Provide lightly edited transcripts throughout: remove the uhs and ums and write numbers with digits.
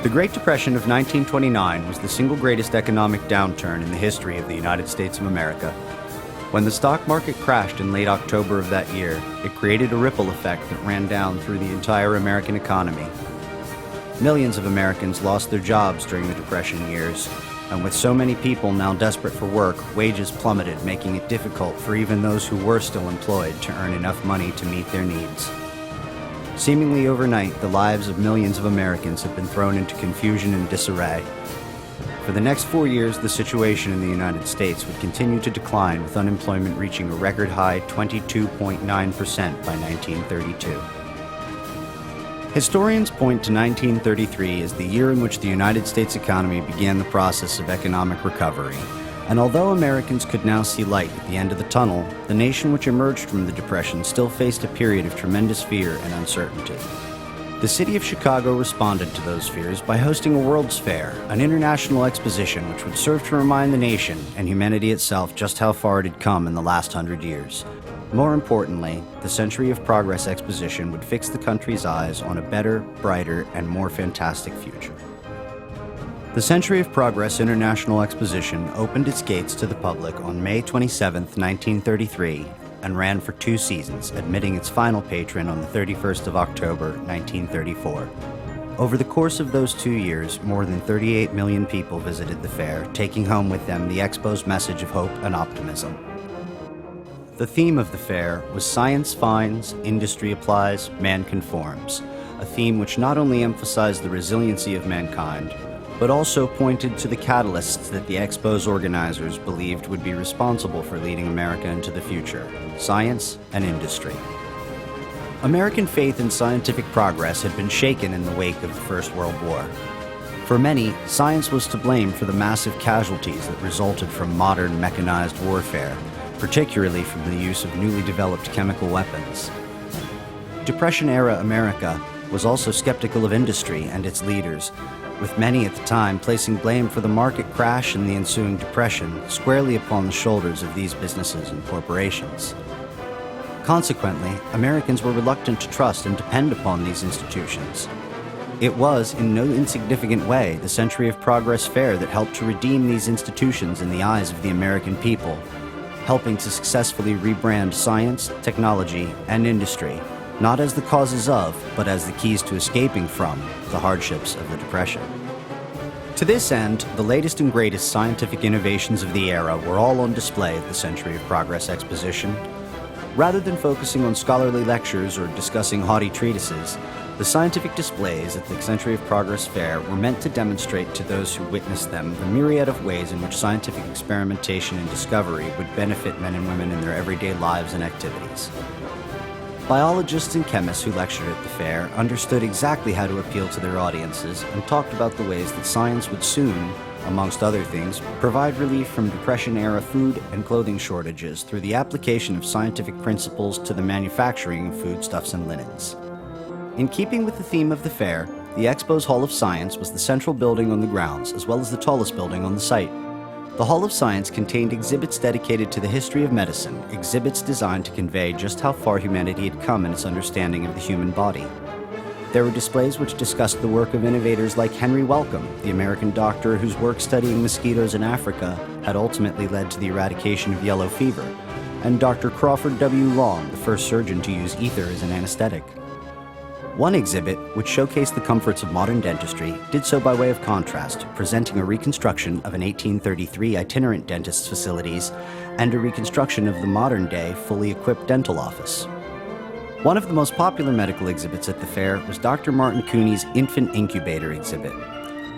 The Great Depression of 1929 was the single greatest economic downturn in the history of the United States of America. When the stock market crashed in late October of that year, it created a ripple effect that ran down through the entire American economy. Millions of Americans lost their jobs during the Depression years, and with so many people now desperate for work, wages plummeted, making it difficult for even those who were still employed to earn enough money to meet their needs. Seemingly overnight, the lives of millions of Americans have been thrown into confusion and disarray. For the next 4 years, the situation in the United States would continue to decline, with unemployment reaching a record high 22.9% by 1932. Historians point to 1933 as the year in which the United States economy began the process of economic recovery. And although Americans could now see light at the end of the tunnel, the nation which emerged from the Depression still faced a period of tremendous fear and uncertainty. The city of Chicago responded to those fears by hosting a World's Fair, an international exposition which would serve to remind the nation and humanity itself just how far it had come in the last 100 years. More importantly, the Century of Progress Exposition would fix the country's eyes on a better, brighter, and more fantastic future. The Century of Progress International Exposition opened its gates to the public on May 27, 1933, and ran for 2 seasons, admitting its final patron on the 31st of October, 1934. Over the course of those 2 years, more than 38 million people visited the fair, taking home with them the Expo's message of hope and optimism. The theme of the fair was Science Finds, Industry Applies, Man Conforms, a theme which not only emphasized the resiliency of mankind, but also pointed to the catalysts that the Expo's organizers believed would be responsible for leading America into the future: science and industry. American faith in scientific progress had been shaken in the wake of the First World War. For many, science was to blame for the massive casualties that resulted from modern mechanized warfare, particularly from the use of newly developed chemical weapons. Depression-era America was also skeptical of industry and its leaders, with many at the time placing blame for the market crash and the ensuing depression squarely upon the shoulders of these businesses and corporations. Consequently, Americans were reluctant to trust and depend upon these institutions. It was, in no insignificant way, the Century of Progress Fair that helped to redeem these institutions in the eyes of the American people, helping to successfully rebrand science, technology, and industry, not as the causes of, but as the keys to escaping from, the hardships of the Depression. To this end, the latest and greatest scientific innovations of the era were all on display at the Century of Progress Exposition. Rather than focusing on scholarly lectures or discussing haughty treatises, the scientific displays at the Century of Progress Fair were meant to demonstrate to those who witnessed them the myriad of ways in which scientific experimentation and discovery would benefit men and women in their everyday lives and activities. Biologists and chemists who lectured at the fair understood exactly how to appeal to their audiences and talked about the ways that science would soon, amongst other things, provide relief from Depression-era food and clothing shortages through the application of scientific principles to the manufacturing of foodstuffs and linens. In keeping with the theme of the fair, the Expo's Hall of Science was the central building on the grounds, as well as the tallest building on the site. The Hall of Science contained exhibits dedicated to the history of medicine, exhibits designed to convey just how far humanity had come in its understanding of the human body. There were displays which discussed the work of innovators like Henry Wellcome, the American doctor whose work studying mosquitoes in Africa had ultimately led to the eradication of yellow fever, and Dr. Crawford W. Long, the first surgeon to use ether as an anesthetic. One exhibit, which showcased the comforts of modern dentistry, did so by way of contrast, presenting a reconstruction of an 1833 itinerant dentist's facilities and a reconstruction of the modern-day, fully equipped dental office. One of the most popular medical exhibits at the fair was Dr. Martin Cooney's infant incubator exhibit.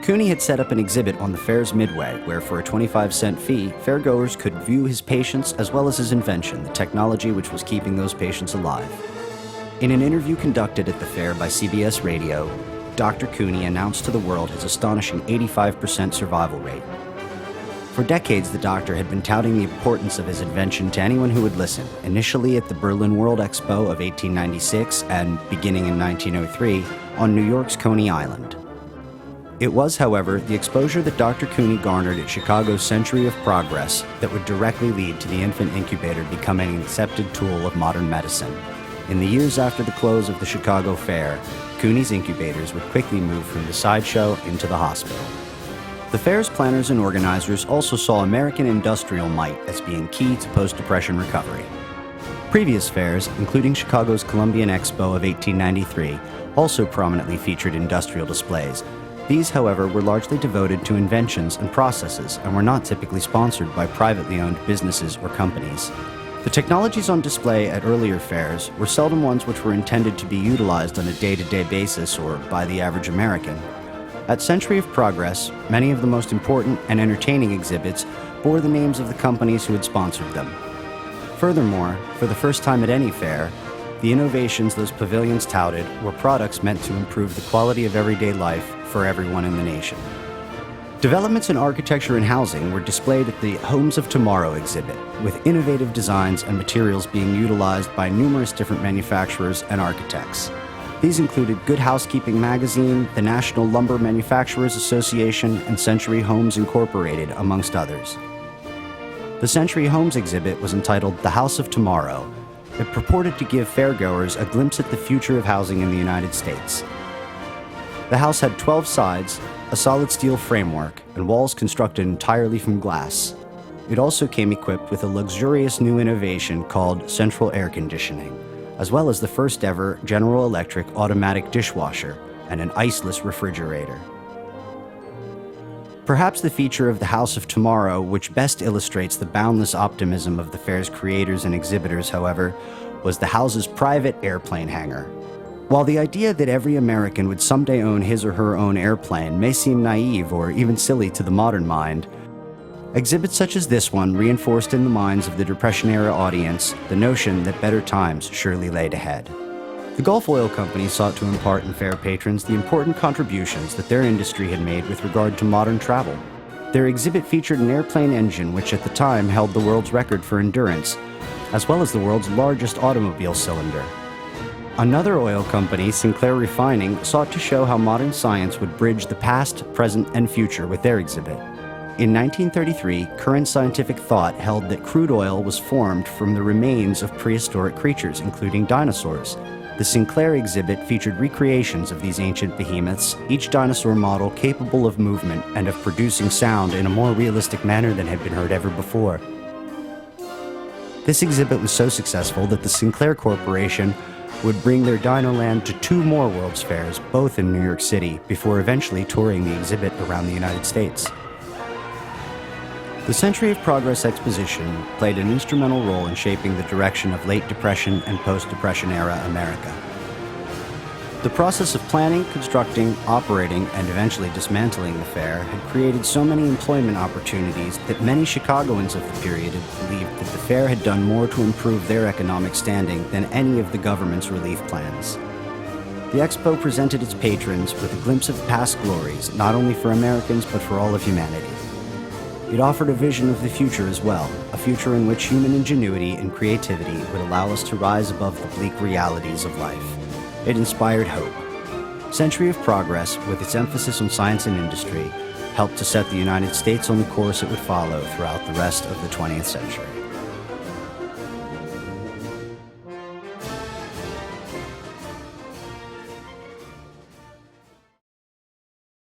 Cooney had set up an exhibit on the fair's midway, where for a 25-cent fee, fairgoers could view his patients as well as his invention, the technology which was keeping those patients alive. In an interview conducted at the fair by CBS Radio, Dr. Cooney announced to the world his astonishing 85% survival rate. For decades, the doctor had been touting the importance of his invention to anyone who would listen, initially at the Berlin World Expo of 1896 and, beginning in 1903, on New York's Coney Island. It was, however, the exposure that Dr. Cooney garnered at Chicago's Century of Progress that would directly lead to the infant incubator becoming an accepted tool of modern medicine. In the years after the close of the Chicago Fair, Cooney's incubators would quickly move from the sideshow into the hospital. The fair's planners and organizers also saw American industrial might as being key to post-Depression recovery. Previous fairs, including Chicago's Columbian Expo of 1893, also prominently featured industrial displays. These, however, were largely devoted to inventions and processes and were not typically sponsored by privately owned businesses or companies. The technologies on display at earlier fairs were seldom ones which were intended to be utilized on a day-to-day basis or by the average American. At Century of Progress, many of the most important and entertaining exhibits bore the names of the companies who had sponsored them. Furthermore, for the first time at any fair, the innovations those pavilions touted were products meant to improve the quality of everyday life for everyone in the nation. Developments in architecture and housing were displayed at the Homes of Tomorrow exhibit, with innovative designs and materials being utilized by numerous different manufacturers and architects. These included Good Housekeeping Magazine, the National Lumber Manufacturers Association, and Century Homes Incorporated, amongst others. The Century Homes exhibit was entitled The House of Tomorrow. It purported to give fairgoers a glimpse at the future of housing in the United States. The house had 12 sides, a solid steel framework, and walls constructed entirely from glass. It also came equipped with a luxurious new innovation called central air conditioning, as well as the first ever General Electric automatic dishwasher and an iceless refrigerator. Perhaps the feature of the House of Tomorrow which best illustrates the boundless optimism of the fair's creators and exhibitors, however, was the house's private airplane hangar. While the idea that every American would someday own his or her own airplane may seem naive or even silly to the modern mind, exhibits such as this one reinforced in the minds of the Depression-era audience the notion that better times surely laid ahead. The Gulf Oil Company sought to impart in fair patrons the important contributions that their industry had made with regard to modern travel. Their exhibit featured an airplane engine which at the time held the world's record for endurance, as well as the world's largest automobile cylinder. Another oil company, Sinclair Refining, sought to show how modern science would bridge the past, present, and future with their exhibit. In 1933, current scientific thought held that crude oil was formed from the remains of prehistoric creatures, including dinosaurs. The Sinclair exhibit featured recreations of these ancient behemoths, each dinosaur model capable of movement and of producing sound in a more realistic manner than had been heard ever before. This exhibit was so successful that the Sinclair Corporation would bring their Dinoland to 2 more World's Fairs, both in New York City, before eventually touring the exhibit around the United States. The Century of Progress Exposition played an instrumental role in shaping the direction of late Depression and post-Depression era America. The process of planning, constructing, operating, and eventually dismantling the fair had created so many employment opportunities that many Chicagoans of the period had believed that the fair had done more to improve their economic standing than any of the government's relief plans. The expo presented its patrons with a glimpse of past glories, not only for Americans but for all of humanity. It offered a vision of the future as well, a future in which human ingenuity and creativity would allow us to rise above the bleak realities of life. It inspired hope. Century of Progress, with its emphasis on science and industry, helped to set the United States on the course it would follow throughout the rest of the 20th century.